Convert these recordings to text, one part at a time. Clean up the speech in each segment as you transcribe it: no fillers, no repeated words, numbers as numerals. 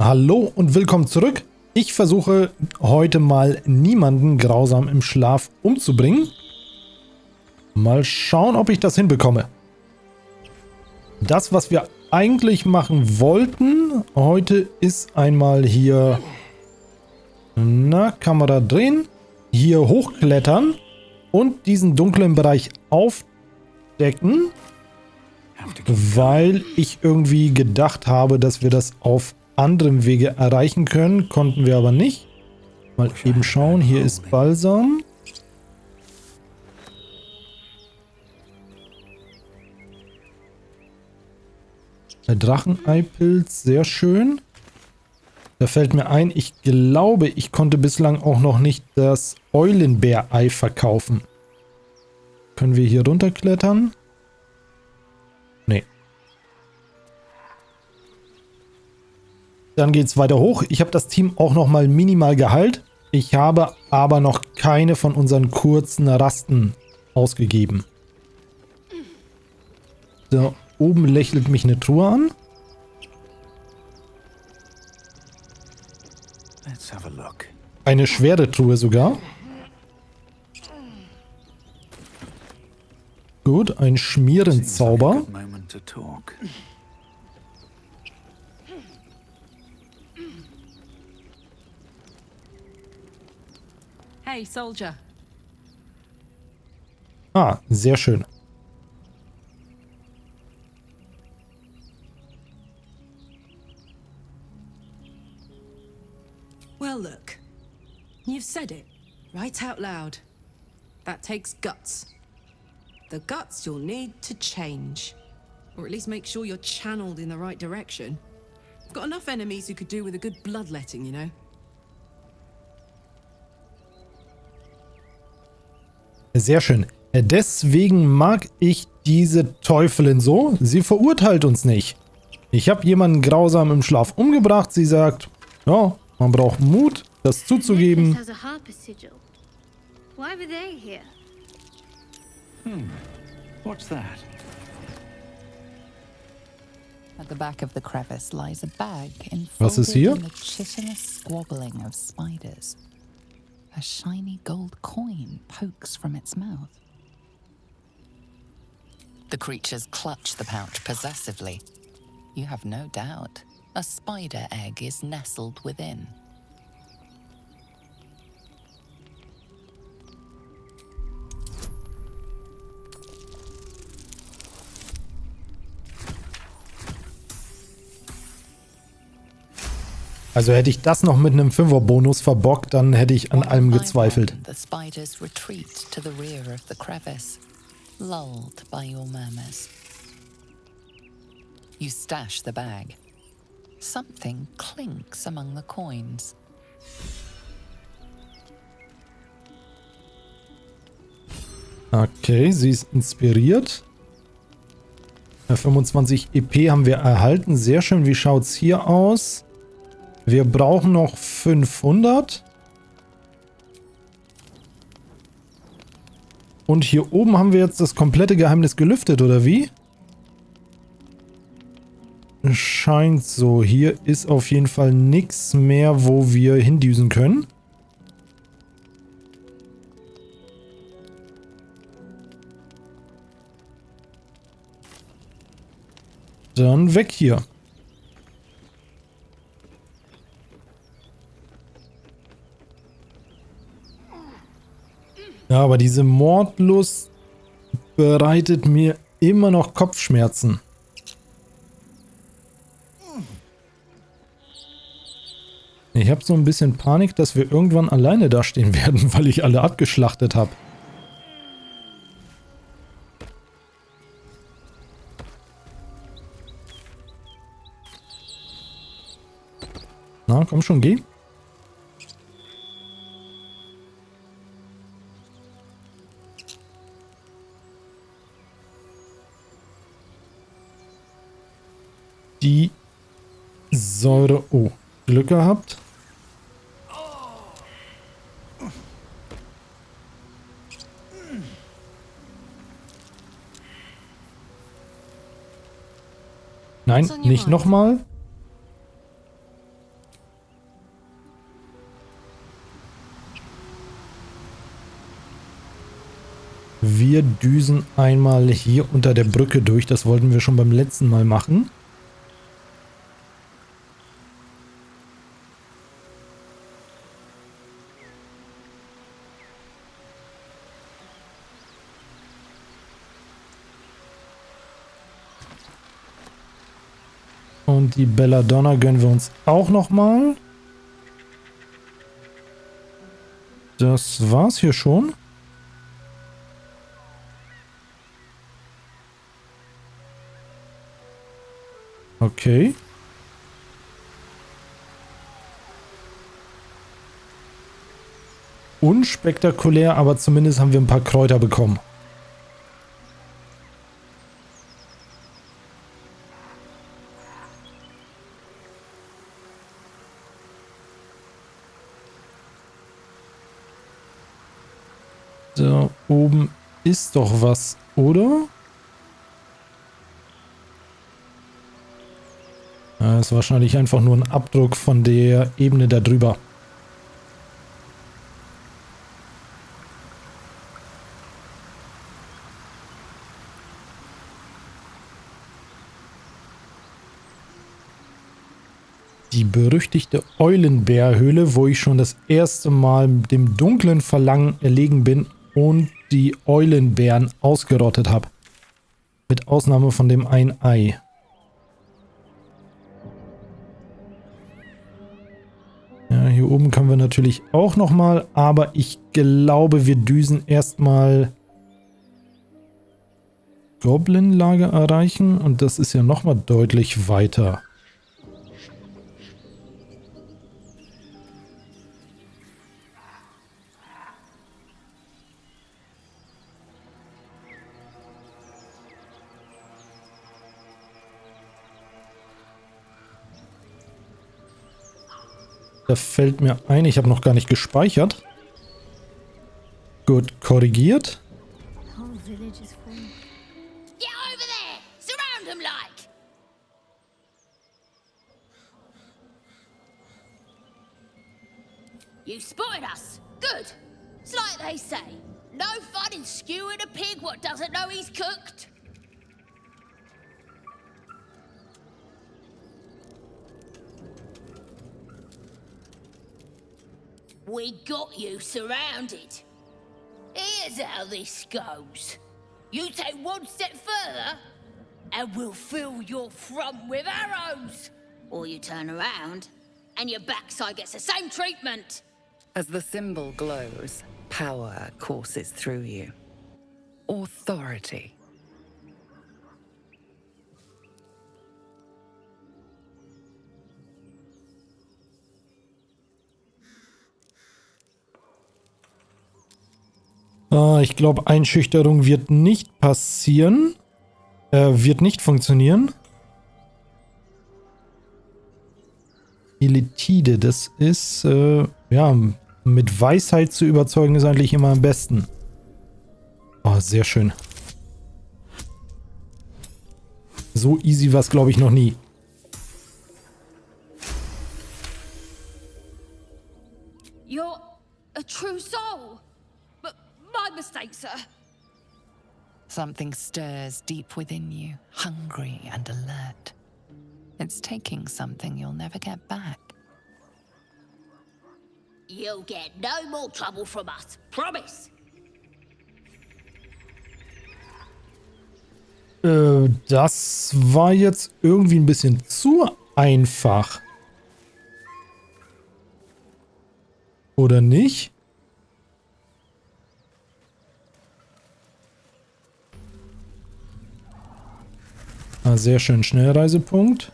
Hallo und willkommen zurück. Ich versuche heute mal niemanden grausam im Schlaf umzubringen. Mal schauen, ob ich das hinbekomme. Das, was wir eigentlich machen wollten heute, ist einmal hier, Kamera drehen, hier hochklettern und diesen dunklen Bereich aufdecken, weil ich irgendwie gedacht habe, dass wir das auf anderem Wege erreichen können, konnten wir aber nicht. Mal eben schauen, hier ist Balsam. Der Dracheneipilz, sehr schön. Da fällt mir ein, ich glaube, ich konnte bislang auch noch nicht das Eulenbär-Ei verkaufen. Können wir hier runterklettern? Nee. Dann geht es weiter hoch. Ich habe das Team auch noch mal minimal geheilt. Ich habe aber noch keine von unseren kurzen Rasten ausgegeben. So, oben lächelt mich eine Truhe an. Eine schwere Truhe sogar. Gut, ein Schmierenzauber. Hey, Soldier. Ah, sehr schön. Well, look. You've said it, right out loud. That takes guts. The guts you'll need to change. Or at least make sure you're channeled in the right direction. I've got enough enemies who could do with a good bloodletting, you know? Sehr schön. Deswegen mag ich diese Teufelin so. Sie verurteilt uns nicht. Ich habe jemanden grausam im Schlaf umgebracht. Sie sagt, ja, man braucht Mut, das zuzugeben. What's that? At the back of the crevice lies a bag Was ist enfolded hier? in a chitinous squabbling of spiders. A shiny gold coin pokes from its mouth. The creatures clutch the pouch possessively. You have no doubt a spider egg is nestled within. Also hätte ich das noch mit einem 5er-Bonus verbockt, dann hätte ich an allem gezweifelt. The spiders retreat to the rear of the crevice, lulled by your murmurs. You stash the bag. Something clinks among the coins. Okay, sie ist inspiriert. 25 EP haben wir erhalten. Sehr schön. Wie schaut es hier aus? Wir brauchen noch 500. Und hier oben haben wir jetzt das komplette Geheimnis gelüftet, oder wie? Scheint so. Hier ist auf jeden Fall nichts mehr, wo wir hindüsen können. Dann weg hier. Ja, aber diese Mordlust bereitet mir immer noch Kopfschmerzen. Ich habe so ein bisschen Panik, dass wir irgendwann alleine dastehen werden, weil ich alle abgeschlachtet habe. Na, komm schon, geh. Die Säure. Oh, Glück gehabt. Nein, nicht nochmal. Wir düsen einmal hier unter der Brücke durch. Das wollten wir schon beim letzten Mal machen. Und die Belladonna gönnen wir uns auch nochmal. Das war's hier schon. Okay. Unspektakulär, aber zumindest haben wir ein paar Kräuter bekommen. Da oben ist doch was, oder? Das ist wahrscheinlich einfach nur ein Abdruck von der Ebene da drüber. Die berüchtigte Eulenbärhöhle, wo ich schon das erste Mal dem dunklen Verlangen erlegen bin und die Eulenbären ausgerottet habe. Mit Ausnahme von dem ein Ei. Ja, hier oben können wir natürlich auch nochmal, aber ich glaube, wir düsen erstmal Goblin Lager erreichen und das ist ja nochmal deutlich weiter. Da fällt mir ein, ich habe noch gar nicht gespeichert. Gut, korrigiert. Get over there! Surround him like! You spotted us! Good! It's like they say, no fun in skewing a pig what doesn't know he's cooked. We got you surrounded. Here's how this goes. You take one step further, and we'll fill your front with arrows. Or you turn around, and your backside gets the same treatment. As the symbol glows, power courses through you. Authority. Ich glaube, Einschüchterung wird nicht passieren. Wird nicht funktionieren. Elitide, das ist, ja, mit Weisheit zu überzeugen ist eigentlich immer am besten. Oh, sehr schön. So easy war es, glaube ich, noch nie. You're a true soul. But my mistake, sir. Something stirs deep within you, hungry and alert. It's taking something you'll never get back. You'll get no more trouble from us. Promise. Das war jetzt irgendwie ein bisschen zu einfach. Oder nicht? Ah, sehr schön. Schnellreisepunkt.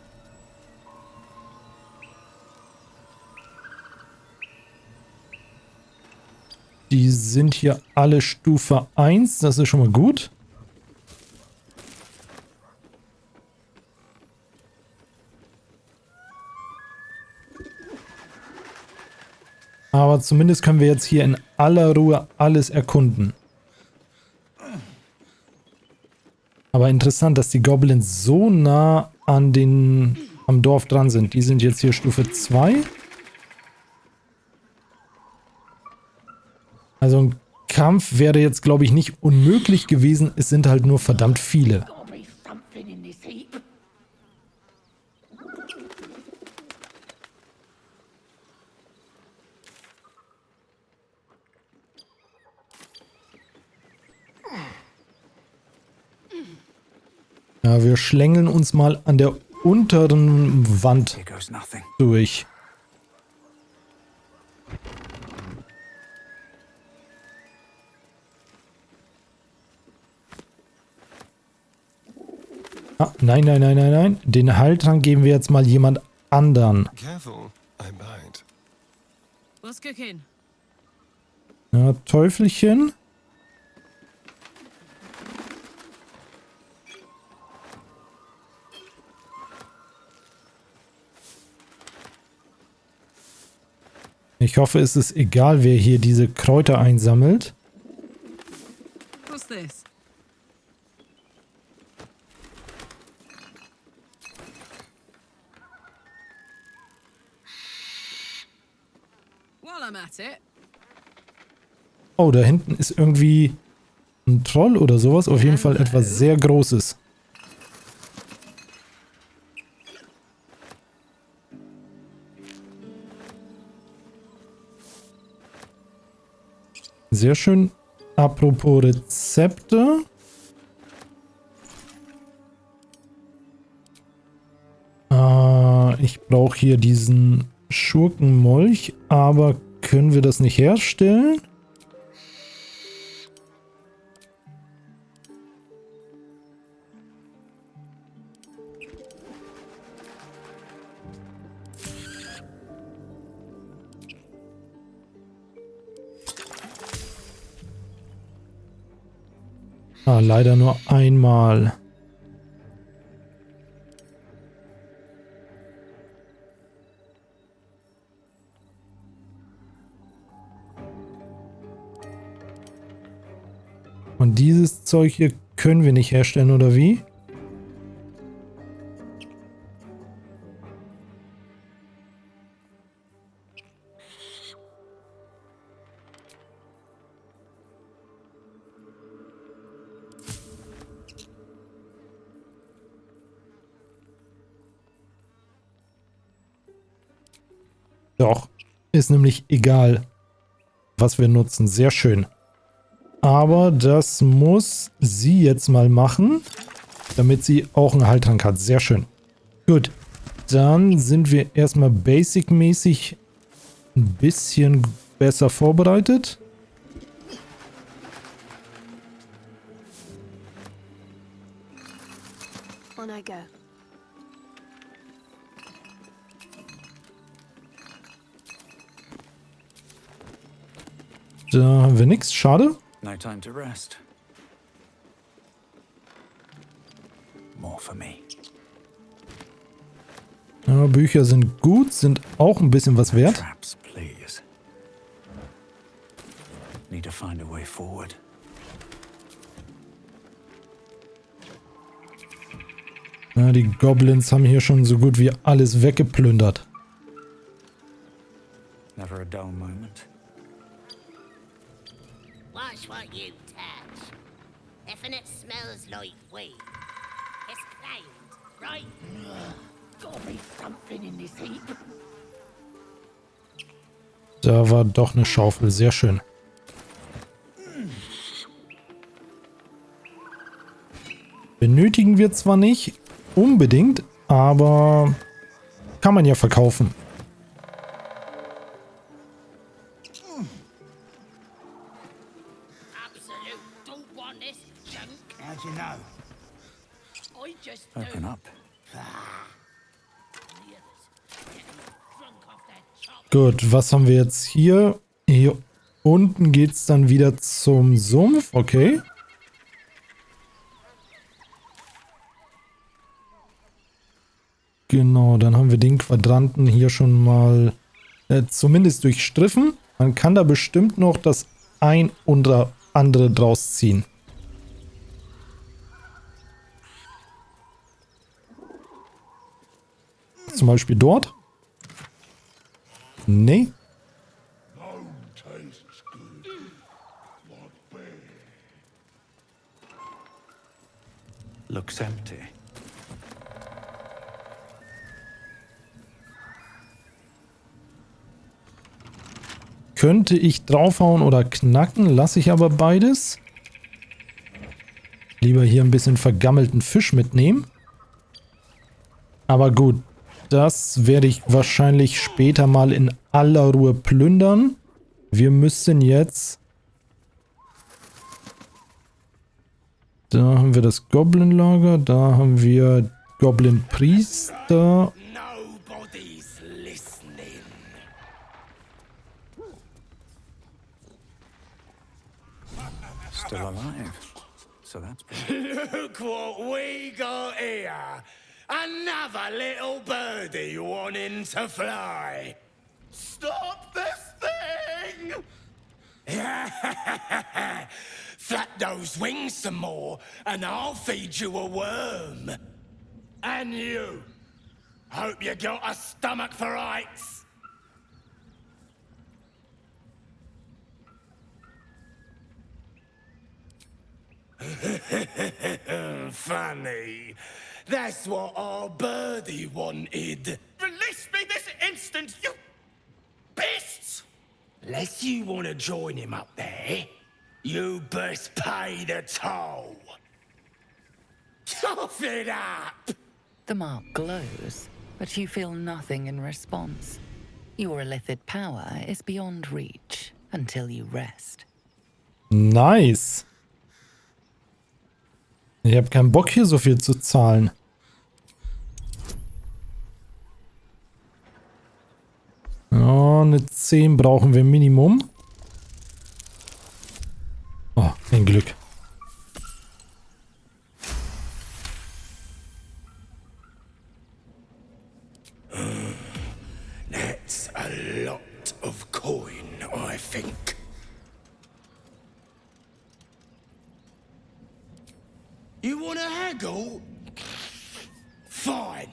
Die sind hier alle Stufe 1. Das ist schon mal gut. Aber zumindest können wir jetzt hier in aller Ruhe alles erkunden. Aber interessant, dass die Goblins so nah am Dorf dran sind. Die sind jetzt hier Stufe 2. Also ein Kampf wäre jetzt, glaube ich, nicht unmöglich gewesen. Es sind halt nur verdammt viele. Gotta be something in this heap. Ja, wir schlängeln uns mal an der unteren Wand Here goes nothing. durch. Ah, nein, nein, nein, nein, nein. Den Heiltrank geben wir jetzt mal jemand anderen. Careful, I bite. What's cooking? Ja, Teufelchen. Ich hoffe, es ist egal, wer hier diese Kräuter einsammelt. What's this? While I'm at it, Oh, da hinten ist irgendwie ein Troll oder sowas. Auf jeden Fall etwas sehr Großes. Sehr schön. Apropos Rezepte. Ich brauche hier diesen Schurkenmolch, aber können wir das nicht herstellen? Leider nur einmal. Und dieses Zeug hier können wir nicht herstellen, oder wie? Doch, ist nämlich egal, was wir nutzen. Sehr schön. Aber das muss sie jetzt mal machen, damit sie auch einen Heiltrank hat. Sehr schön. Gut, dann sind wir erstmal basic-mäßig ein bisschen besser vorbereitet. On I go. Da haben wir nichts. Schade. No time to rest. More for me. Ja, Bücher sind gut, sind auch ein bisschen was wert. Traps, please. Need to find a way forward. Ja, die Goblins haben hier schon so gut wie alles weggeplündert. Never a dull moment. Watch what you touch. If it smells like weed, it's claimed, right? Gotta be something in this heap. Da war doch eine Schaufel. Sehr schön. Benötigen wir zwar nicht unbedingt, aber kann man ja verkaufen. Absolute don't want this junk. How'd you know? I just Open do. up. The others getting drunk off their chop. Gut, was haben wir jetzt hier? Hier unten geht es dann wieder zum Sumpf. Okay. Genau, dann haben wir den Quadranten hier schon mal zumindest durchstriffen. Man kann da bestimmt noch das ein oder andere draus ziehen. Zum Beispiel dort. Nee. Looks empty. Könnte ich draufhauen oder knacken, lasse ich aber beides. Lieber hier ein bisschen vergammelten Fisch mitnehmen. Aber gut, das werde ich wahrscheinlich später mal in aller Ruhe plündern. Wir müssen jetzt... Da haben wir das Goblin Lager, da haben wir Goblin Priester. Nobody's listening. Still alive. So that's good. Look what we got here. Another little birdie wanting to fly. Stop this thing! Flap those wings some more, and I'll feed you a worm. And you. Hope you got a stomach for heights. Funny. That's what our birdie wanted. Release me this instant, you beasts! Unless you want to join him up there, you best pay the toll. Cough it up! The mark glows, but you feel nothing in response. Your illithid power is beyond reach until you rest. Nice. Ich habe keinen Bock hier so viel zu zahlen. Ja, eine 10 brauchen wir Minimum. Oh, ein Glück. That's a lot of coin, I think. You wanna haggle? Fine.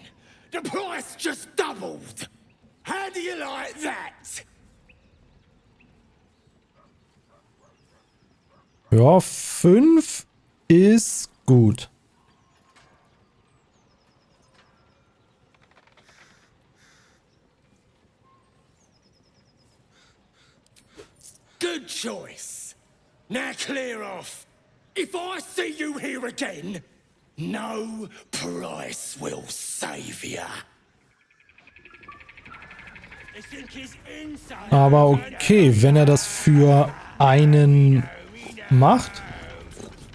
The price just doubled. How do you like that? Ja, 5 ist gut. Good choice. Now clear off. If I see you here again, no price will save you. Aber okay, wenn er das für einen macht.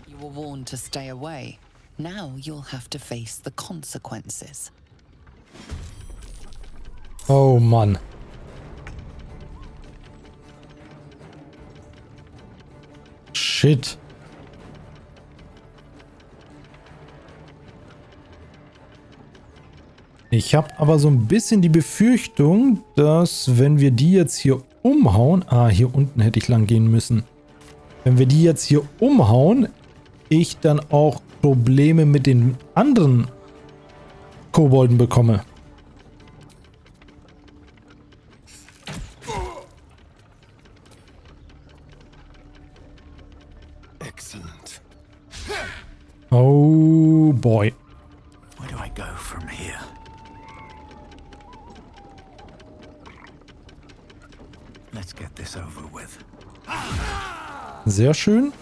You were warned to stay away. Now you'll have to face the consequences. Oh Mann. Shit. Ich habe aber so ein bisschen die Befürchtung, dass wenn wir die jetzt hier umhauen... Ah, hier unten hätte ich lang gehen müssen. Wenn wir die jetzt hier umhauen, ich dann auch Probleme mit den anderen Kobolden bekomme. Excellent. Oh boy. Where do I go from here? Let's get this over with. Sehr schön.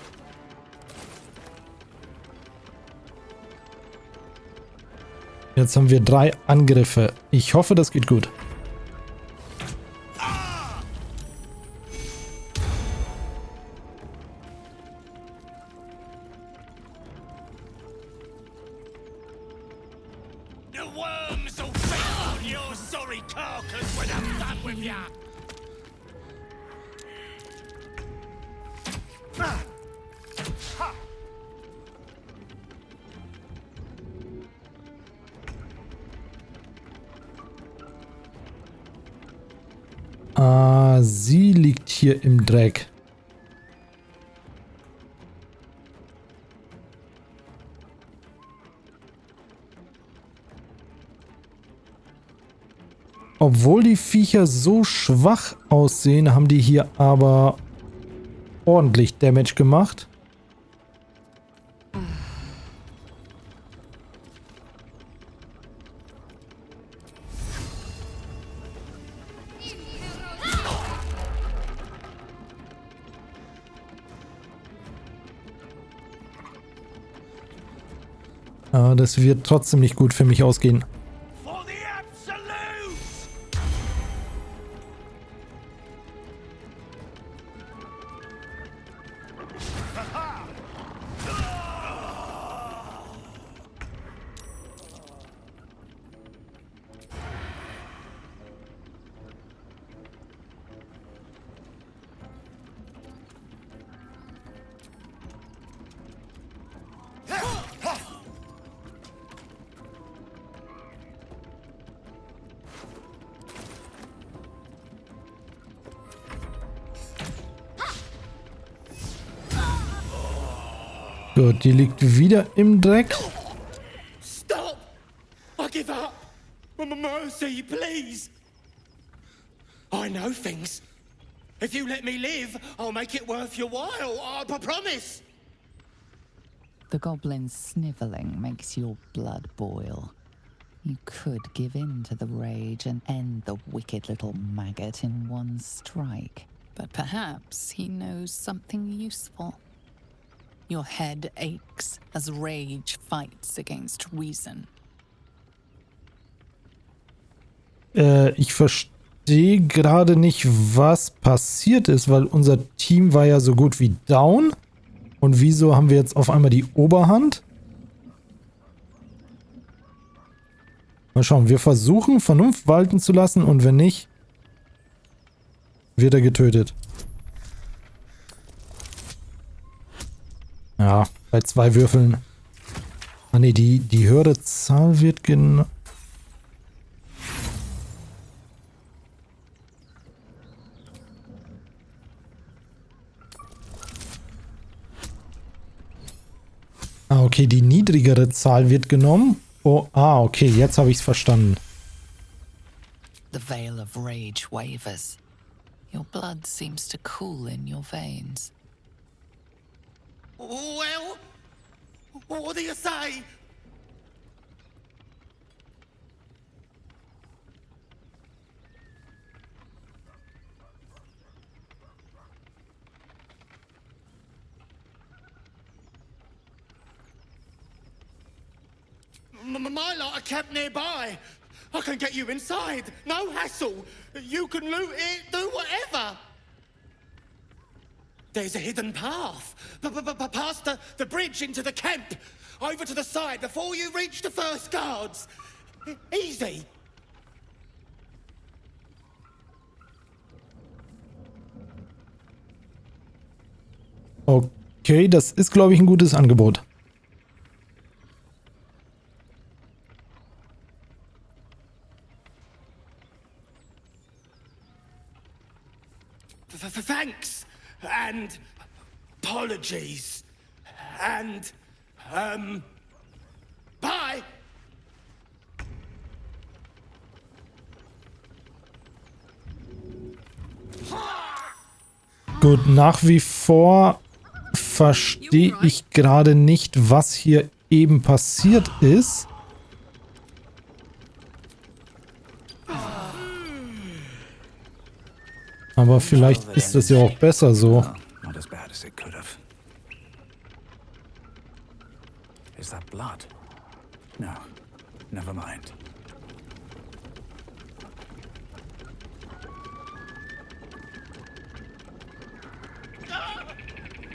Jetzt haben wir 3 Angriffe. Ich hoffe, das geht gut. The worms will feast on your sorry carcass when I'm done with ya. Ah, sie liegt hier im Dreck. Obwohl die Viecher so schwach aussehen, haben die hier aber ordentlich Damage gemacht. Aber das wird trotzdem nicht gut für mich ausgehen. For the absolute! Gut, die liegt wieder im Dreck. Stop! I give up! Mercy, please! I know things. If you let me live, I'll make it worth your while. I promise! The goblin's sniveling makes your blood boil. You could give in to the rage and end the wicked little maggot in one strike. But perhaps he knows something useful. Your head aches as rage fights against reason. Ich verstehe gerade nicht, was passiert ist, weil unser Team war ja so gut wie down. Und wieso haben wir jetzt auf einmal die Oberhand? Mal schauen, wir versuchen, Vernunft walten zu lassen und wenn nicht, wird er getötet. Ja, bei 2 Würfeln. Ah ne, die höhere Zahl wird genau... Ah, okay, die niedrigere Zahl wird genommen. Oh, ah, okay, jetzt habe ich es verstanden. The veil of rage wavers. Your blood seems to cool in your veins. Well, what do you say? My lot are kept nearby. I can get you inside. No hassle. You can loot it, do whatever. There's a hidden path. Past the bridge into the camp. Over to the side before you reach the first guards. Easy. Okay, das ist, glaube ich, ein gutes Angebot. Thanks and apologies and bye. Gut, nach wie vor verstehe ich gerade nicht, was hier eben passiert ist. Aber vielleicht ist es ja auch besser so. Not as bad as it could have. Is that blood? No, never mind.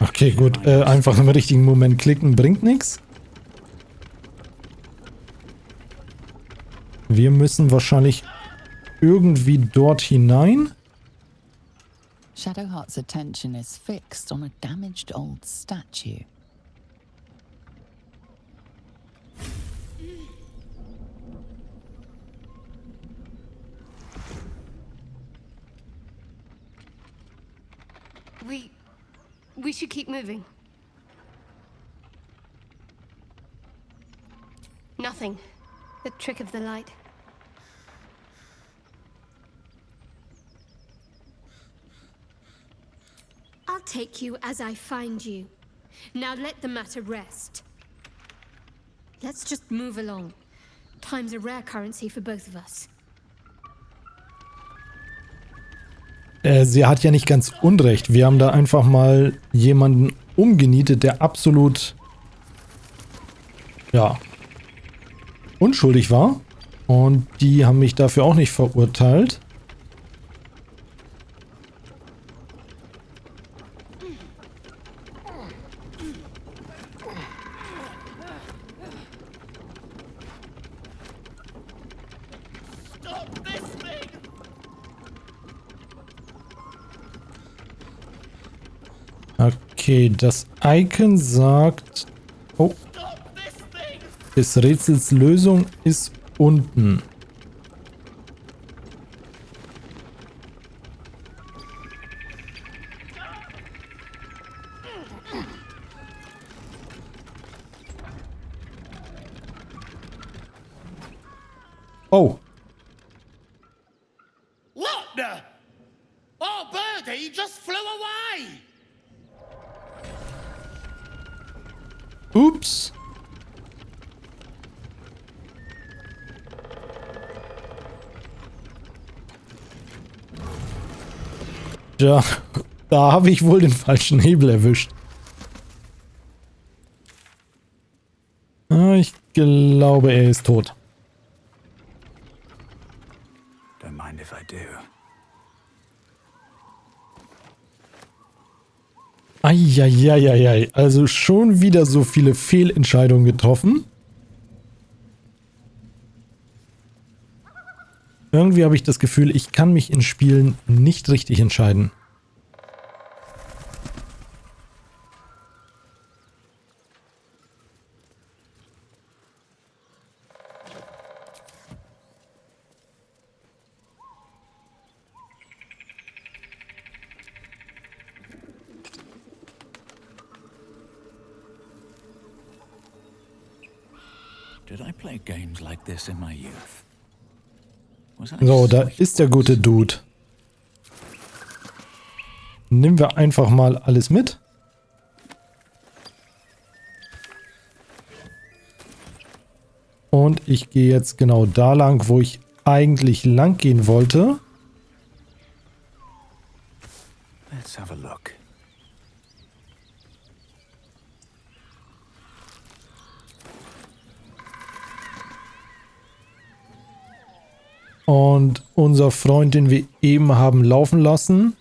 Okay, gut. Einfach im richtigen Moment klicken bringt nichts. Wir müssen wahrscheinlich irgendwie dort hinein. Shadowheart's attention is fixed on a damaged old statue. We should keep moving. Nothing. The trick of the light. I'll take you as I find you. Now let the matter rest. Let's just move along. Time's a rare currency for both of us. Sie hat ja nicht ganz unrecht. Wir haben da einfach mal jemanden umgenietet, der absolut, ja, unschuldig war. Und die haben mich dafür auch nicht verurteilt. Okay, das Icon sagt... Oh. Des Rätsels Lösung ist unten. Oh. What the? Oh, birdie just flew away! Ups. Ja, da habe ich wohl den falschen Hebel erwischt. Ich glaube, er ist tot. Don't mind if I do. Eieieiei, also schon wieder so viele Fehlentscheidungen getroffen. Irgendwie habe ich das Gefühl, ich kann mich in Spielen nicht richtig entscheiden. Did I play games like this in my youth? So, da ist der gute Dude. Nehmen wir einfach mal alles mit. Und ich gehe jetzt genau da lang, wo ich eigentlich lang gehen wollte. Let's have a look. Und unser Freund, den wir eben haben laufen lassen,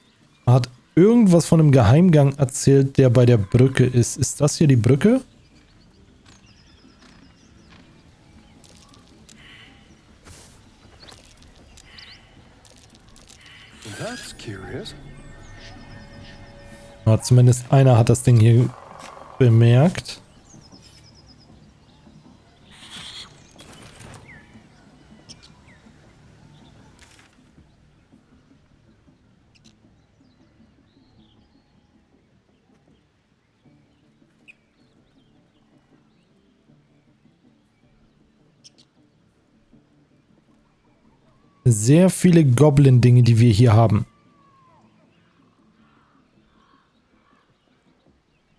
hat irgendwas von einem Geheimgang erzählt, der bei der Brücke ist. Ist das hier die Brücke? That's curious. Ja, zumindest einer hat das Ding hier bemerkt. Sehr viele Goblin-Dinge, die wir hier haben.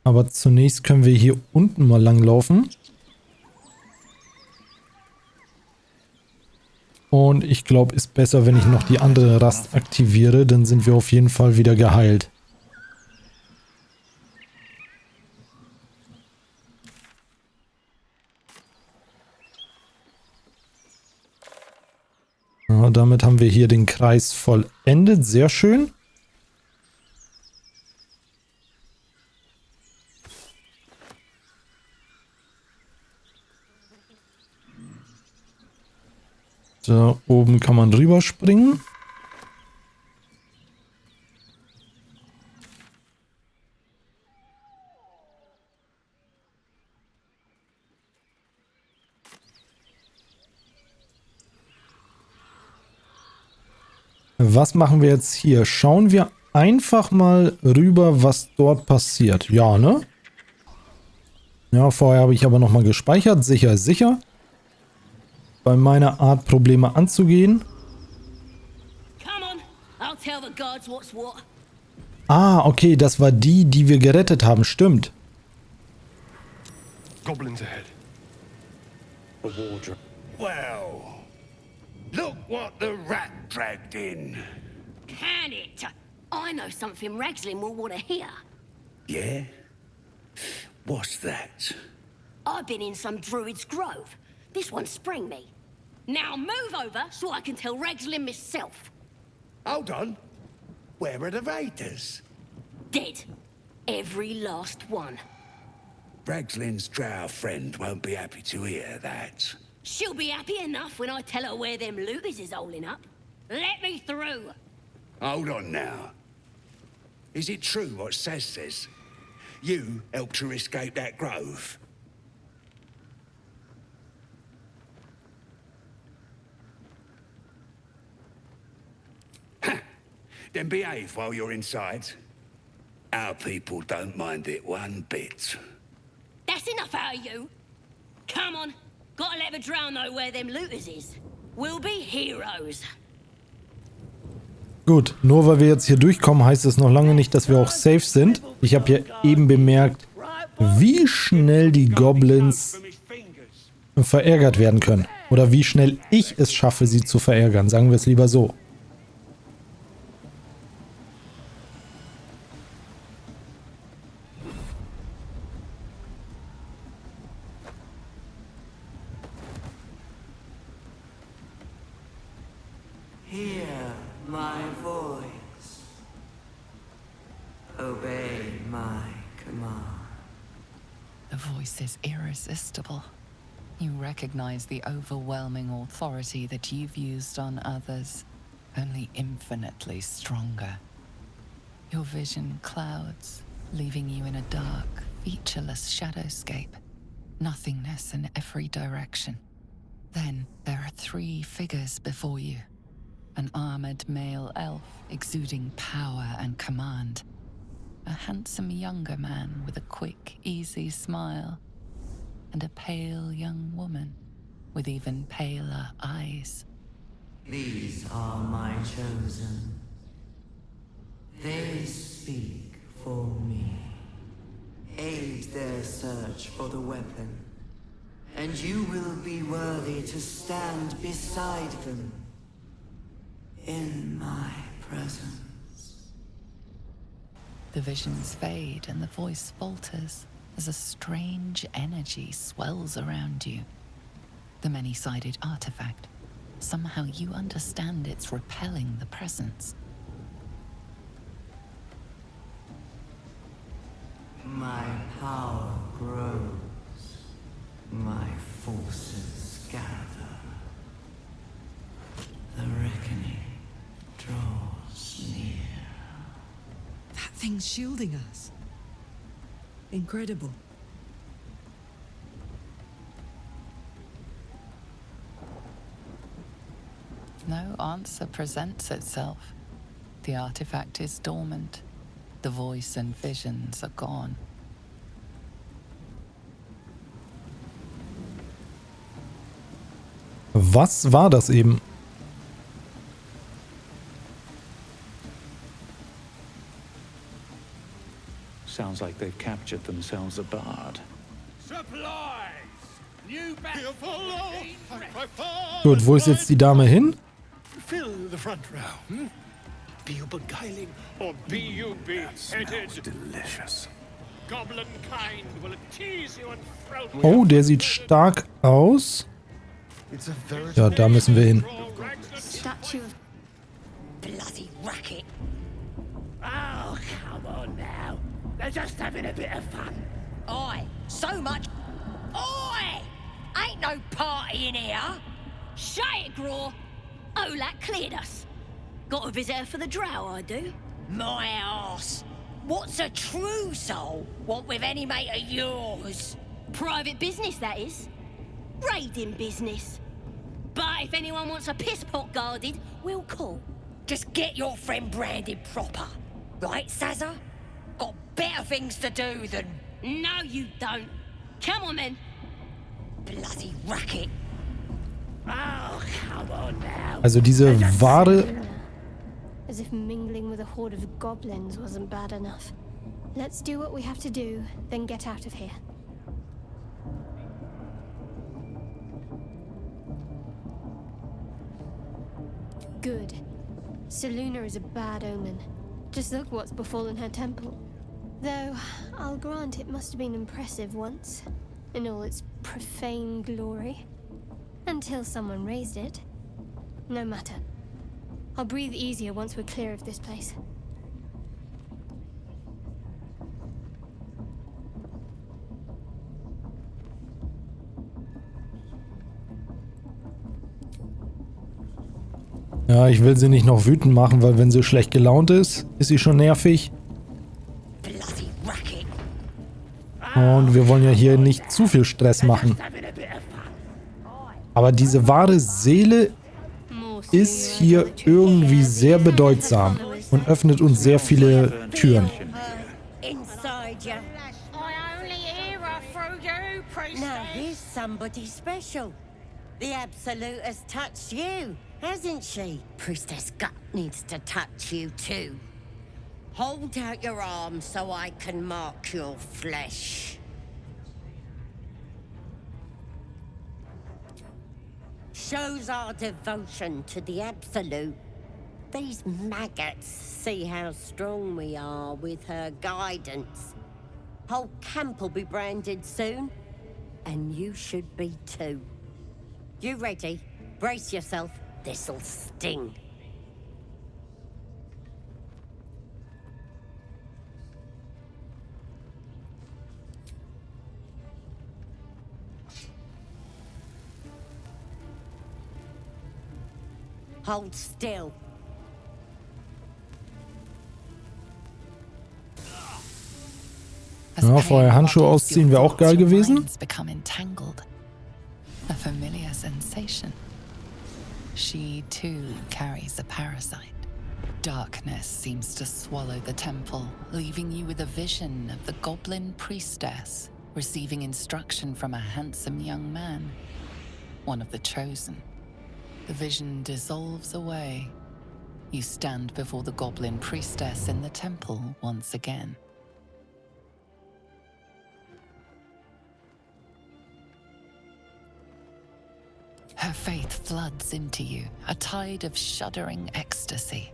Aber zunächst können wir hier unten mal langlaufen. Und ich glaube, ist besser, wenn ich noch die andere Rast aktiviere. Dann sind wir auf jeden Fall wieder geheilt. Ja, damit haben wir hier den Kreis vollendet. Sehr schön. Da oben kann man drüber springen. Was machen wir jetzt hier? Schauen wir einfach mal rüber, was dort passiert. Ja, ne? Ja, vorher habe ich aber nochmal gespeichert. Sicher ist sicher. Bei meiner Art, Probleme anzugehen. Ah, okay, das war die, die wir gerettet haben. Stimmt. Goblins ahead. A wardrobe. Well, look what the rat dragged in. Can it? I know something Ragslin will want to hear. Yeah? What's that? I've been in some druid's grove. This one sprang me. Now move over so I can tell Ragslin myself. Hold on. Where are the raiders? Dead. Every last one. Ragslin's drow friend won't be happy to hear that. She'll be happy enough when I tell her where them looters is holding up. Let me through. Hold on now. Is it true what Saz says? You helped her escape that grove? Then behave while you're inside. Our people don't mind it one bit. That's enough out of you. Come on. Gotta let the drow know where them looters is. We'll be heroes. Gut, nur weil wir jetzt hier durchkommen, heißt es noch lange nicht, dass wir auch safe sind. Ich habe ja eben bemerkt, wie schnell die Goblins verärgert werden können. Oder wie schnell ich es schaffe, sie zu verärgern. Sagen wir es lieber so. Hear my voice. Obey my command. The voice is irresistible. You recognize the overwhelming authority that you've used on others, only infinitely stronger. Your vision clouds, leaving you in a dark, featureless shadowscape. Nothingness in every direction. Then there are 3 figures before you. An armored male elf exuding power and command. A handsome younger man with a quick, easy smile. And a pale young woman with even paler eyes. These are my chosen. They speak for me. Aid their search for the weapon, and you will be worthy to stand beside them in my presence. The visions fade and the voice falters as a strange energy swells around you. The many-sided artifact. Somehow you understand it's repelling the presence. My power grows. My forces gather. The reckoning draws near. That thing's shielding us. Incredible. No answer presents itself. The artifact is dormant. The voice and visions are gone. Was war das eben? Sounds like they've captured themselves a bard. Supplies! New batch. Gut, wo ist jetzt die Dame hin? Fill the front row. Hmm? Be you beguiling or be you beheaded? Delicious. Goblin kind will tease you and throw Oh, der sieht stark aus. It's a very Ja, da müssen wir hin. Statue of Bloody racket. Oh, come on now. They're just having a bit of fun. Oi, so much. Oi! Ain't no party in here. Shut it, Graw. Olak cleared us. Got a visitor for the drow, I do. My arse. What's a true soul want with any mate of yours? Private business, that is. Raiding business. But if anyone wants a piss pot guarded, we'll call. Just get your friend branded proper. Right, Sazza? Got better things to do than... No, you don't. Come on, then. Bloody racket. Oh, come on now. Also diese Ware... as if mingling with a horde of goblins wasn't bad enough. Let's do what we have to do, then get out of here. Good. Seluna is a bad omen. Just look what's befallen her temple. Though, I'll grant it must have been impressive once, in all its profane glory. Until someone raised it. No matter. I'll breathe easier once we're clear of this place. Ja, ich will sie nicht noch wütend machen, weil wenn sie schlecht gelaunt ist, ist sie schon nervig. Und wir wollen ja hier nicht zu viel Stress machen. Aber diese wahre Seele ist hier irgendwie sehr bedeutsam und öffnet uns sehr viele Türen. Inside you. I only hear her through you, Priestess. Now here's somebody special. The Absolute has touched you, hasn't she? Priestess Gut needs to touch you too. Hold out your arm so I can mark your flesh. Shows our devotion to the Absolute. These maggots see how strong we are with her guidance. Whole camp will be branded soon, and you should be too. You ready? Brace yourself. This'll sting. Hold still. Ja, vorher Handschuhe ausziehen wäre auch geil gewesen. A familiar sensation. She too carries a parasite. Darkness seems to swallow the temple, leaving you with a vision of the goblin priestess receiving instruction from a handsome young man, one of the chosen. The vision dissolves away. You stand before the goblin priestess in the temple once again. Her faith floods into you, a tide of shuddering ecstasy.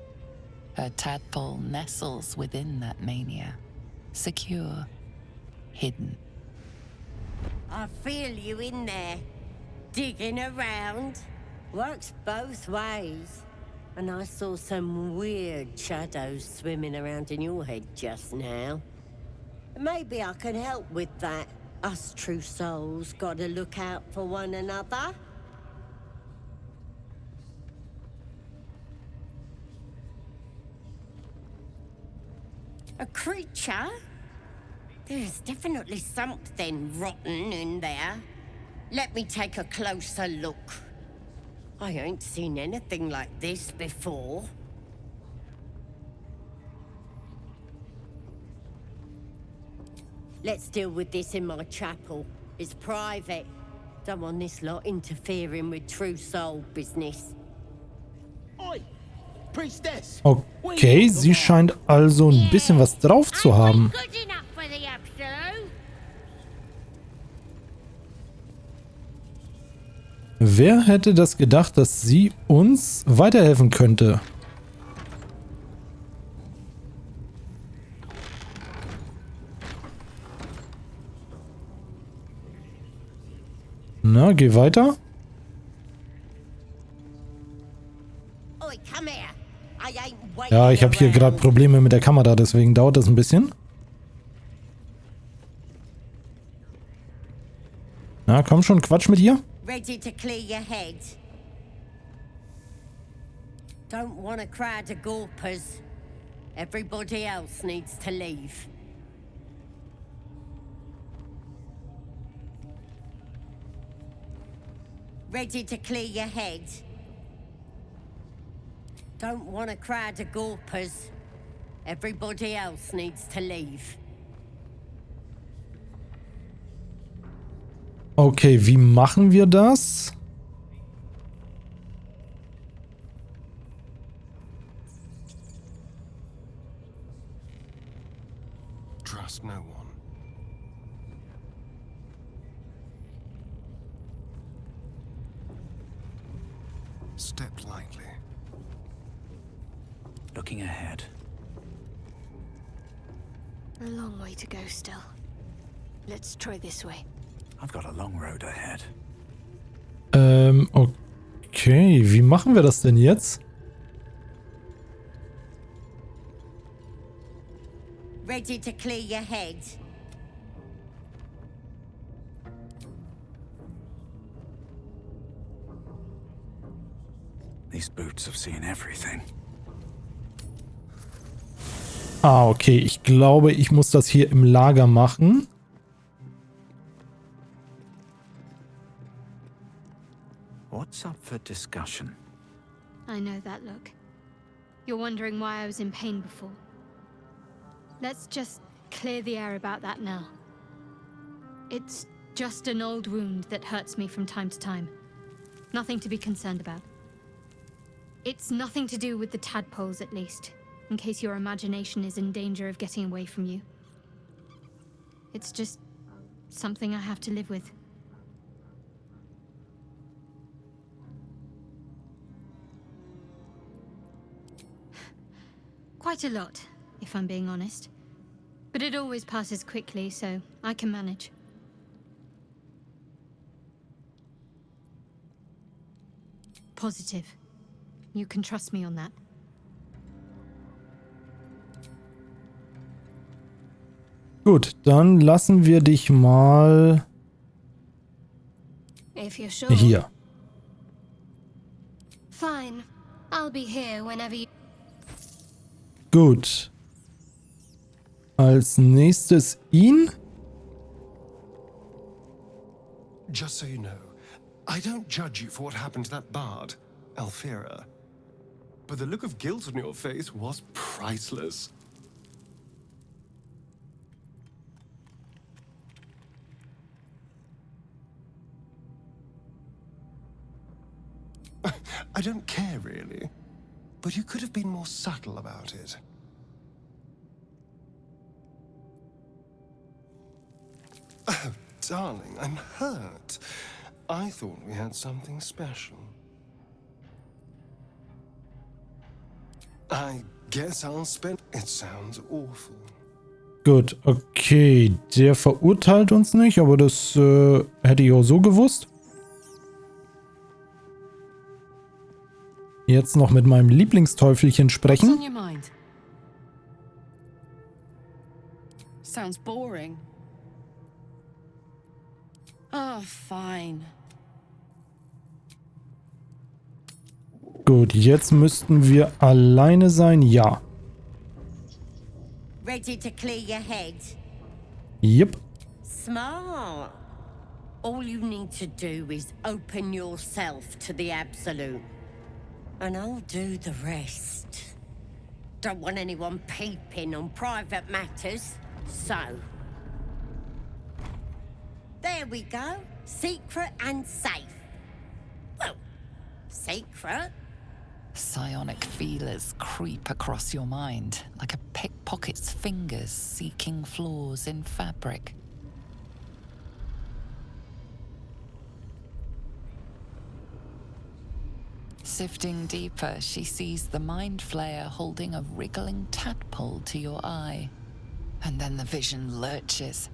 Her tadpole nestles within that mania, secure, hidden. I feel you in there, digging around. Works both ways. And I saw some weird shadows swimming around in your head just now. Maybe I can help with that. Us true souls gotta look out for one another. A creature? There's definitely something rotten in there. Let me take a closer look. I ain't seen anything like this before. Let's deal with this in my chapel. It's private. Don't want this lot interfering with true soul business. Oi, Priestess! Okay, sie scheint also ein bisschen was drauf zu haben. Good enough for the Absolute. Wer hätte das gedacht, dass sie uns weiterhelfen könnte? Na, geh weiter. Oi, come here. I ain't waiting Ja, ich habe hier gerade around. Probleme mit der Kamera, deswegen dauert das ein bisschen. Na, komm schon, Quatsch mit ihr. Ready to clear your head? Don't want a crowd of gawpers. Everybody else needs to leave. Ready to clear your head? Don't want a crowd of gawpers. Everybody else needs to leave. Okay, wie machen wir das? Trust no one. Step lightly. Looking ahead. A long way to go still. Let's try this way. I've got a long road ahead. Okay, wie machen wir das denn jetzt? Ready to clear your head? These boots have seen everything. Ah, okay. Ich glaube, ich muss das hier im Lager machen. What's up for discussion? I know that look. You're wondering why I was in pain before. Let's just clear the air about that now. It's just an old wound that hurts me from time to time. Nothing to be concerned about. It's nothing to do with the tadpoles, at least, in case your imagination is in danger of getting away from you. It's just something I have to live with. Quite a lot, if I'm being honest. But it always passes quickly, so I can manage. Positive. You can trust me on that. Gut, dann lassen wir dich mal If you're sure. hier. Fine. I'll be here whenever you... Gut. Als nächstes ihn. Just so you know, I don't judge you for what happened to that bard, Alfira. But the look of guilt on your face was priceless. I don't care, really. But you could have been more subtle about it. Oh, darling, I'm hurt. I thought we had something special. I guess I'll spend... It sounds awful. Gut, okay. Der verurteilt uns nicht, aber das hätte ich auch so gewusst. Jetzt noch mit meinem Lieblingsteufelchen What's sprechen. on your mind? Sounds boring. Oh, fine. Gut, jetzt müssten wir alleine sein. Ja. Ready to clear your head? Yep. Smart. All you need to do is open yourself to the absolute. And I'll do the rest. Don't want anyone peeping on private matters, so... There we go. Secret and safe. Well, secret. Psionic feelers creep across your mind, like a pickpocket's fingers seeking flaws in fabric. Sifting deeper, she sees the mind flayer holding a wriggling tadpole to your eye. And then the vision lurches,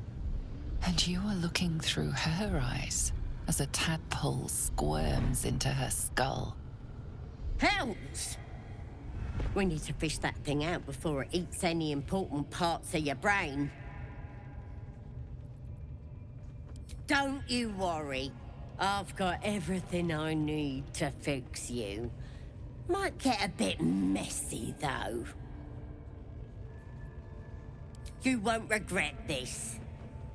and you are looking through her eyes as a tadpole squirms into her skull. Hells! We need to fish that thing out before it eats any important parts of your brain. Don't you worry. I've got everything I need to fix you. Might get a bit messy, though. You won't regret this.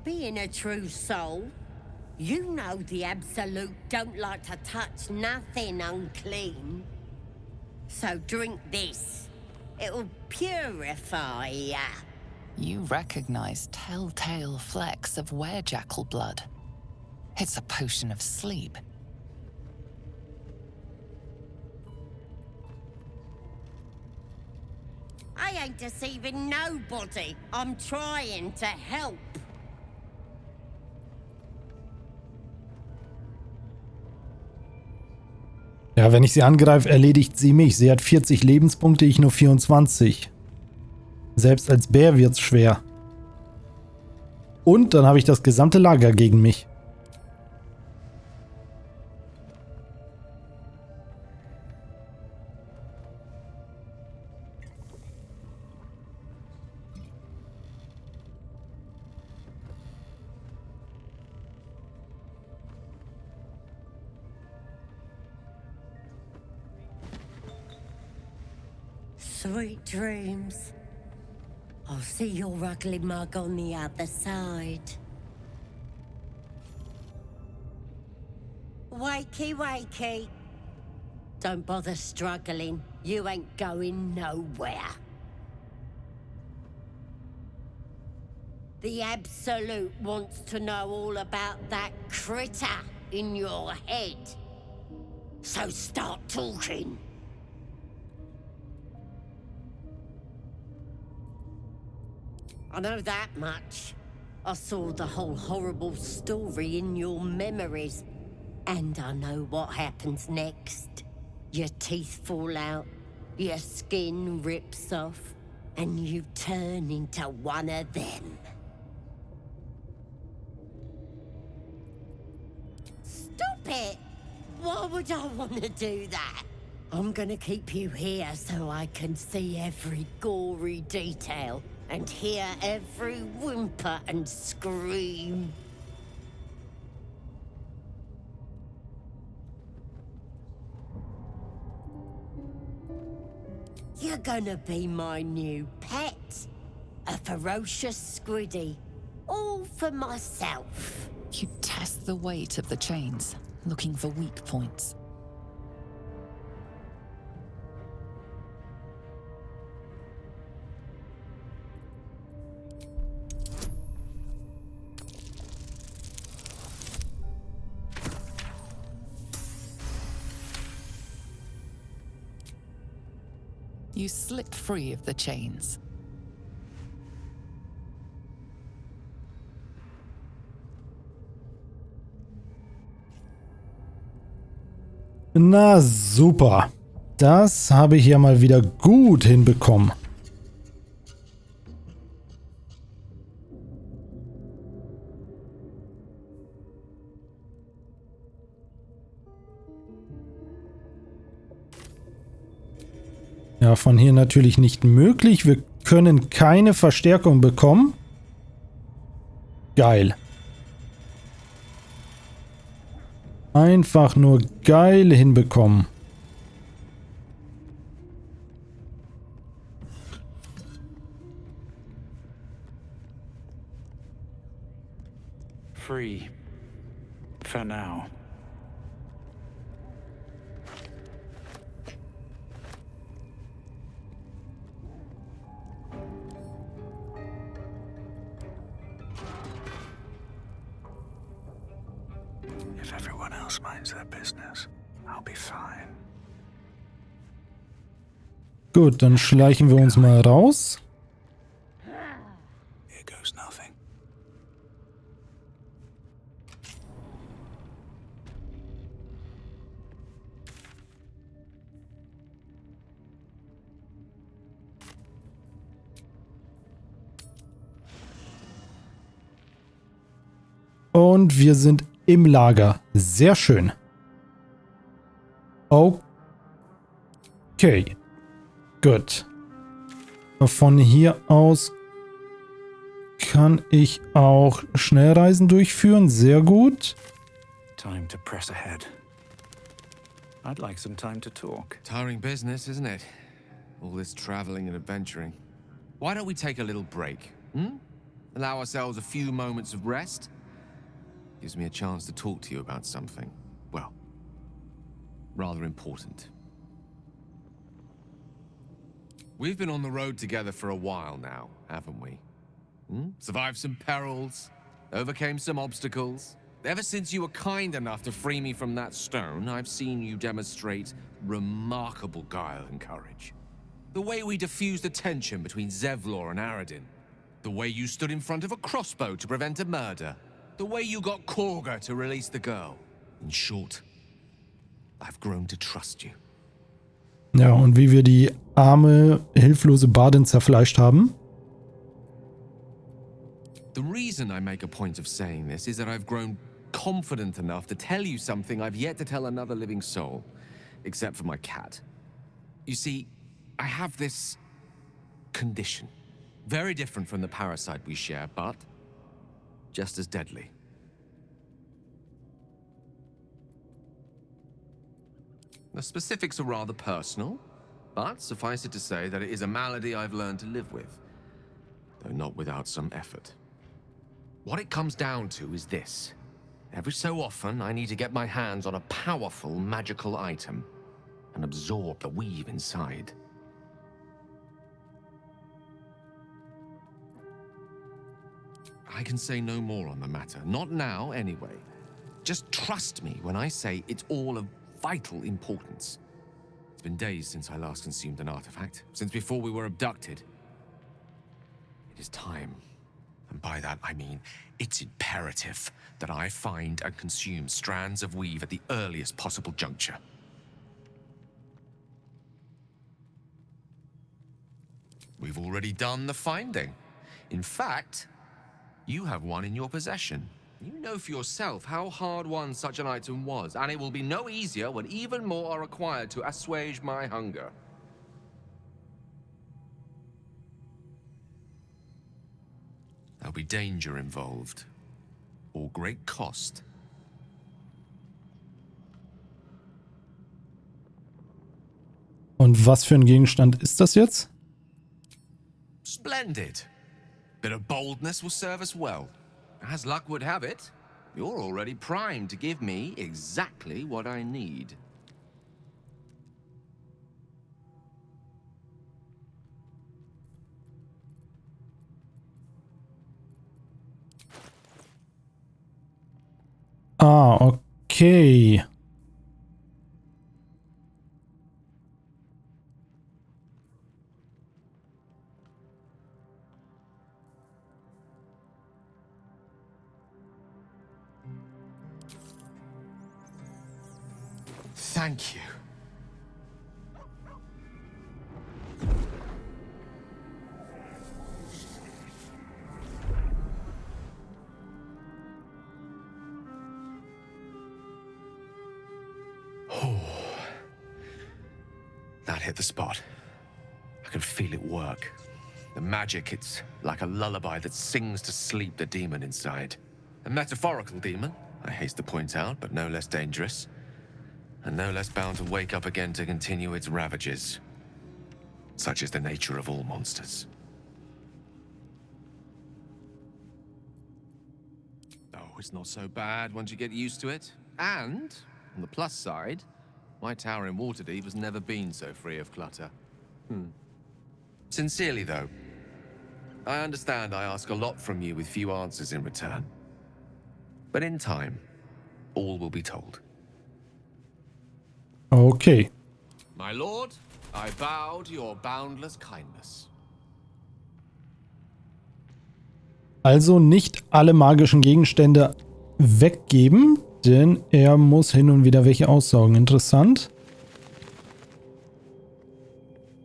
Being a true soul, you know the Absolute don't like to touch nothing unclean. So drink this. It'll purify ya. You recognize telltale flecks of werejackal blood. It's a potion of sleep. I ain't deceiving nobody. I'm trying to help. Ja, wenn ich sie angreife, erledigt sie mich. Sie hat 40 Lebenspunkte, ich nur 24. Selbst als Bär wird's schwer. Und dann habe ich das gesamte Lager gegen mich. Sweet dreams. I'll see your ugly mug on the other side. Wakey, wakey. Don't bother struggling. You ain't going nowhere. The Absolute wants to know all about that critter in your head. So start talking. I know that much. I saw the whole horrible story in your memories. And I know what happens next. Your teeth fall out, your skin rips off, and you turn into one of them. Stop it! Why would I want to do that? I'm gonna keep you here so I can see every gory detail and hear every whimper and scream. You're gonna be my new pet. A ferocious squiddy. All for myself. You test the weight of the chains, looking for weak points. You slip free of the chains. Na super. Das habe ich ja mal wieder gut hinbekommen. Ja, von hier natürlich nicht möglich. Wir können keine Verstärkung bekommen. Geil. Einfach nur geil hinbekommen. Free. For now. If everyone else minds their business, I'll be fine. Gut, dann schleichen wir uns mal raus. Here goes nothing. Und wir sind im Lager. Sehr schön. Okay. Gut. Von hier aus kann ich auch Schnellreisen durchführen. Sehr gut. Time to press ahead. I'd like some time to talk. Tiring business, isn't it? All this traveling and adventuring. Why don't we take a little break? Allow ourselves a few moments of rest? Gives me a chance to talk to you about something, well, rather important. We've been on the road together for a while now, haven't we? Survived some perils, overcame some obstacles. Ever since you were kind enough to free me from that stone, I've seen you demonstrate remarkable guile and courage. The way we diffused the tension between Zevlor and Aradin. The way you stood in front of a crossbow to prevent a murder. The way you got Korga to release the girl. In short, I've grown to trust you. Ja, und wie wir die arme, hilflose Bardin zerfleischt haben. The reason I make a point of saying this is that I've grown confident enough to tell you something I've yet to tell another living soul, except for my cat. You see, I have this condition. Very different from the parasite we share, but just as deadly. The specifics are rather personal, But suffice it to say that it is a malady I've learned to live with, though not without some effort. What it comes down to is this. Every so often, I need to get my hands on a powerful magical item and absorb the weave inside. I can say no more on the matter. Not now, anyway. Just trust me when I say it's all of vital importance. It's been days since I last consumed an artifact, since before we were abducted. It is time. And by that, I mean it's imperative that I find and consume strands of weave at the earliest possible juncture. We've already done the finding. In fact, you have one in your possession. You know for yourself how hard won such an item was, and it will be no easier when even more are required to assuage my hunger. There'll be danger involved, or great cost. Und was für ein Gegenstand ist das jetzt? Splendid. Bit of boldness will serve us well. As luck would have it, you're already primed to give me exactly what I need. Ah, okay. Thank you. Oh, that hit the spot. I can feel it work. The magic, it's like a lullaby that sings to sleep the demon inside. A metaphorical demon, I haste to point out, but no less dangerous. And no less bound to wake up again to continue its ravages. Such is the nature of all monsters. Oh, it's not so bad once you get used to it. And, on the plus side, my tower in Waterdeep has never been so free of clutter. Sincerely, though, I understand I ask a lot from you with few answers in return. But in time, all will be told. Okay. My lord, I bow to your boundless kindness. Also nicht alle magischen Gegenstände weggeben, denn er muss hin und wieder welche aussaugen. Interessant.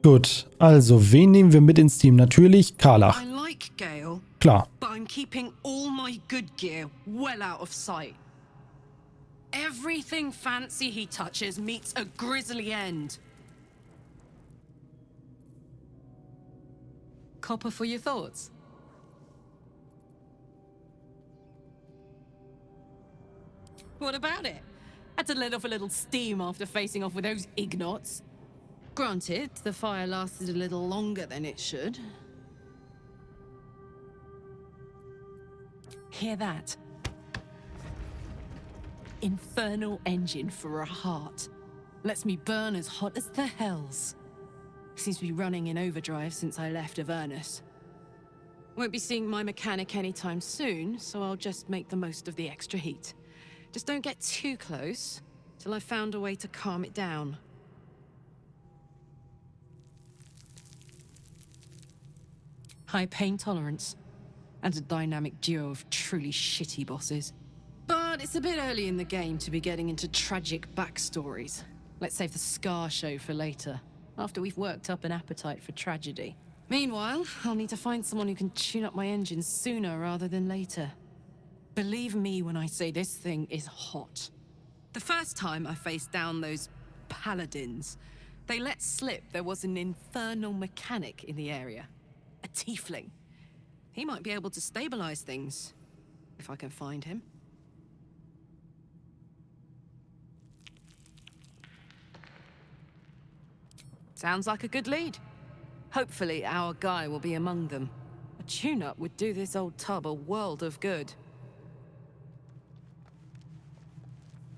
Gut, also wen nehmen wir mit ins Team? Natürlich Karlach. I like Gale, Klar. but I'm keeping all my good gear well out of sight. Everything fancy he touches meets a grisly end. Copper for your thoughts? What about it? Had to let off a little steam after facing off with those ignots. Granted, the fire lasted a little longer than it should. Hear that? Infernal engine for a heart. Lets me burn as hot as the hells. Seems to be running in overdrive since I left Avernus. Won't be seeing my mechanic anytime soon, so I'll just make the most of the extra heat. Just don't get too close, till I've found a way to calm it down. High pain tolerance, and a dynamic duo of truly shitty bosses. But it's a bit early in the game to be getting into tragic backstories. Let's save the Scar show for later, after we've worked up an appetite for tragedy. Meanwhile, I'll need to find someone who can tune up my engine sooner rather than later. Believe me when I say this thing is hot. The first time I faced down those paladins, they let slip there was an infernal mechanic in the area. A tiefling. He might be able to stabilize things, if I can find him. Sounds like a good lead. Hopefully our guy will be among them. A tune-up would do this old tub a world of good.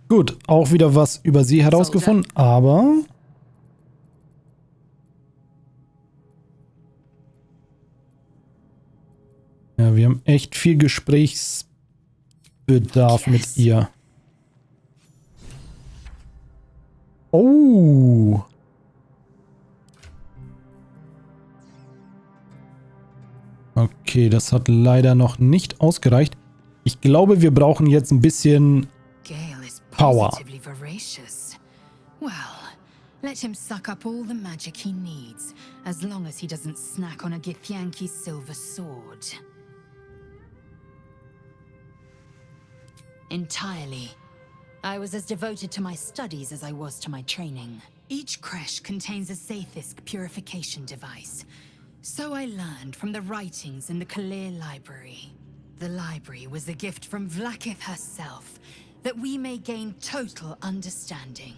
Gut, auch wieder was über sie herausgefunden, aber... Ja, wir haben echt viel Gesprächsbedarf mit ihr. Oh! Okay, das hat leider noch nicht ausgereicht. Ich glaube, wir brauchen jetzt ein bisschen Power. Well, let him suck up all the magic he needs, as long as he doesn't snack on a Githyanki's silver sword. Entirely. I was as devoted to my studies as I was to my training. Each creche contains a Sathisk purification device. So I learned from the writings in the Kalir library. The library was a gift from Vlaakith herself, that we may gain total understanding.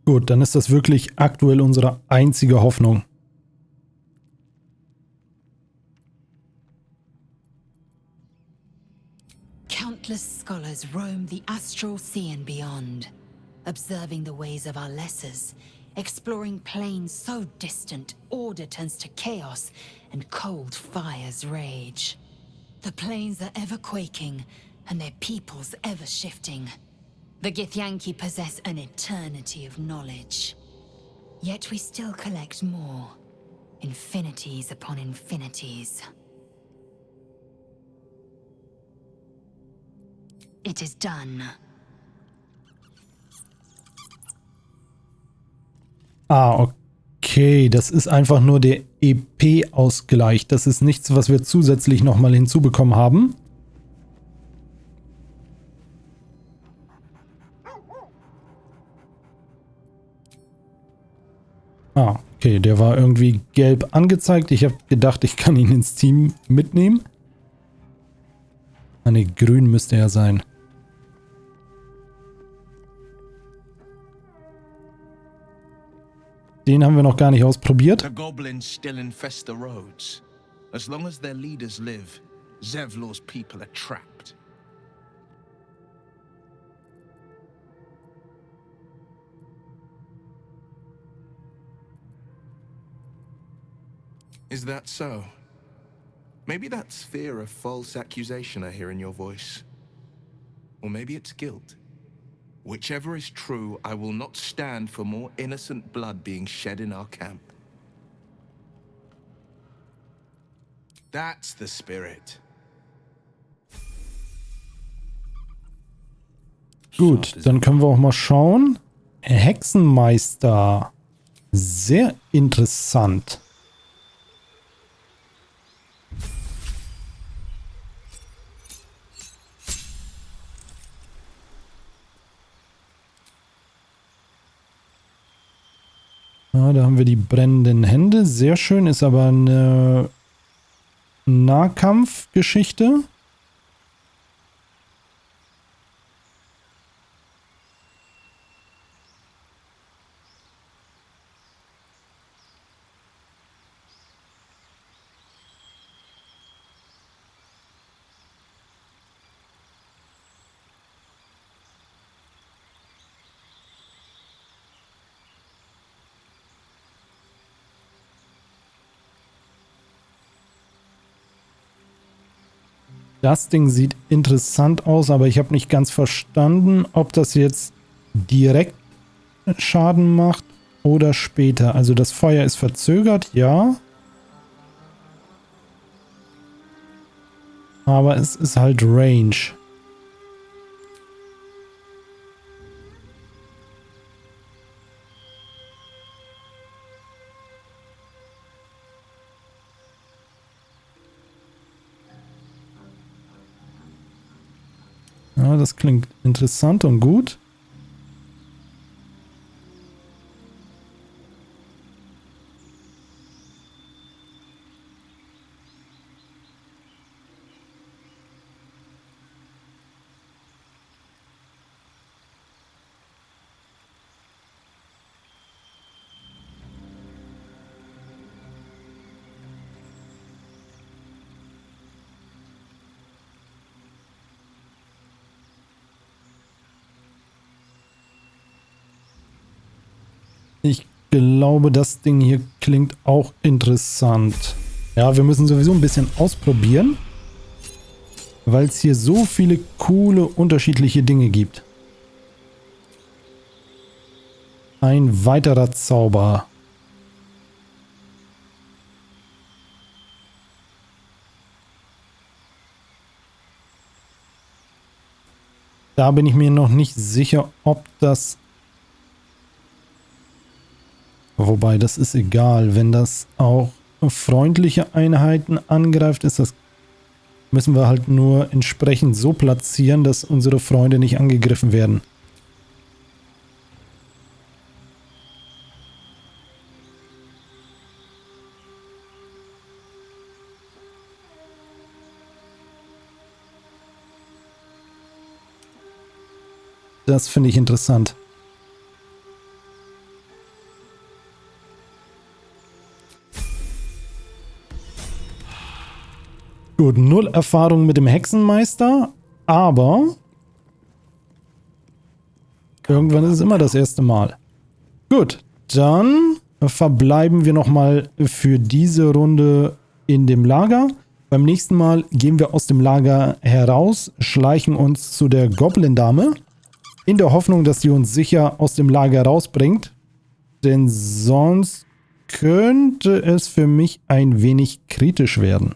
Gut, dann ist das wirklich aktuell unsere einzige Hoffnung. Countless scholars roam the astral sea and beyond, observing the ways of our lessers, exploring planes so distant order turns to chaos and cold fires rage. The planes are ever quaking, and their peoples ever shifting. The Githyanki possess an eternity of knowledge. Yet we still collect more. Infinities upon infinities. It is done. Ah, okay. Das ist einfach nur der EP-Ausgleich. Das ist nichts, was wir zusätzlich nochmal hinzubekommen haben. Ah, okay. Der war irgendwie gelb angezeigt. Ich habe gedacht, ich kann ihn ins Team mitnehmen. Ah, ne, grün müsste er sein. Den haben wir noch gar nicht ausprobiert. The goblins still infest the roads. As long as their leaders live, Zevlor's people are trapped. Is that so? Maybe that's fear of false accusation I hear in your voice. Or maybe it's guilt. Whichever is true, I will not stand for more innocent blood being shed in our camp. That's the spirit. Gut, dann können wir auch mal schauen. Hexenmeister. Sehr interessant. Ja, da haben wir die brennenden Hände. Sehr schön, ist aber eine Nahkampfgeschichte. Das Ding sieht interessant aus, aber ich habe nicht ganz verstanden, ob das jetzt direkt Schaden macht oder später. Also das Feuer ist verzögert, ja. Aber es ist halt Range. Ja, das klingt interessant und gut. Ich glaube, das Ding hier klingt auch interessant. Ja, wir müssen sowieso ein bisschen ausprobieren, weil es hier so viele coole, unterschiedliche Dinge gibt. Ein weiterer Zauber. Da bin ich mir noch nicht sicher, ob das... Wobei, das ist egal. Wenn das auch freundliche Einheiten angreift, müssen wir halt nur entsprechend so platzieren, dass unsere Freunde nicht angegriffen werden. Das finde ich interessant. Gut, 0 Erfahrung mit dem Hexenmeister, aber irgendwann ist es immer das erste Mal. Gut, dann verbleiben wir nochmal für diese Runde in dem Lager. Beim nächsten Mal gehen wir aus dem Lager heraus, schleichen uns zu der Goblin-Dame, in der Hoffnung, dass sie uns sicher aus dem Lager rausbringt. Denn sonst könnte es für mich ein wenig kritisch werden.